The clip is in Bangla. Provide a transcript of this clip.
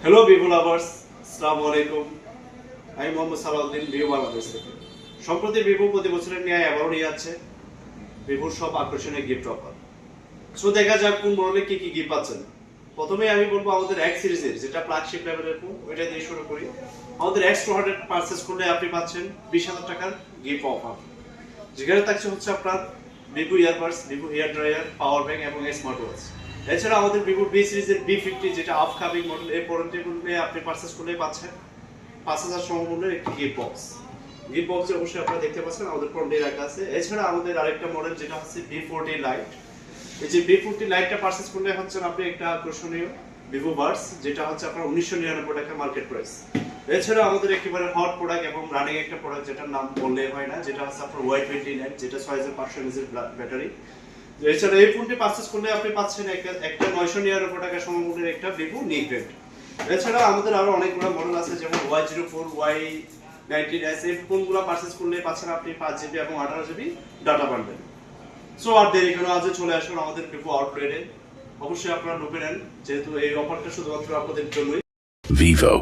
হ্যালো ভিভো লাভার্স, আসসালামু আলাইকুম। আমি মোহাম্মদ সালাউদ্দিন, ভিভো বাংলাদেশ থেকে। সম্প্রতি ভিভো প্রতি বছরের ন্যায় আবারও নিয়ে যাচ্ছে ভিভোর সব আকর্ষণীয় গিফট অফার। সো দেখা যাক কোন মডেলে কি কি গিফট পাচ্ছেন। প্রথমে আমি বলবো আমাদের এক্স সিরিজের যেটা ফ্ল্যাগশিপ লেভেলের ফোন, ওইটা দিয়ে শুরু করি। আমাদের X200 পারচেজ করলে আপনি পাচ্ছেন 20,000 টাকার গিফট অফার, যেখানে থাকছে হচ্ছে আপনার Vivo earbuds, Vivo hair dryer, power bank এবং স্মার্ট ওয়াচ। এছাড়া আমাদের ভিভো বি সিরিজের B50 যেটা আপকামিং মডেল, এই প্রোডাক্টগুলো আপনি পারচেজ করলে পাচ্ছেন 5,000 সমমূল্যের একটি গিফট বক্স। গিফট বক্সে অবশ্যই আপনারা দেখতে পাচ্ছেন আমাদের ফোনটি রাখা আছে। এছাড়া আমাদের আরেকটা মডেল যেটা হচ্ছে B40 লাইট। এই যে B40 লাইটটা পারচেজ করলে হচ্ছে আপনি একটা আকর্ষণীয় ভিভো বাডস, যেটা হচ্ছে আপনার 1999 টাকা মার্কেট প্রাইস। এছাড়া আমাদের একেবারে হট প্রোডাক্ট এবং রানিং একটা প্রোডাক্ট যেটার নাম বললে হয় না, যেটা হচ্ছে আপনার Y29, যেটা 6500 mAh ব্যাটারি। এছাড়া এই ফোনটি পারচেজ করলে আপনি পাচ্ছেন একটা 999 টাকা সমমূল্যের একটা ভিভো নিকবেট। এছাড়া আমাদের আরো অনেকগুলো মডেল আছে, যেমন Y04, Y19s। এই ফোনগুলো পারচেজ করলে পাচ্ছেন আপনি 5GB এবং 18GB ডাটা বান্ডেল। সো আর দেরি কেন, আজ চলে আসুন আমাদের ভিভো আউটলেটে। অবশ্যই আপনারা ঢুকে নেন, যেহেতু এই অফারটা শুধুমাত্র আপনাদের জন্যই। Vivo.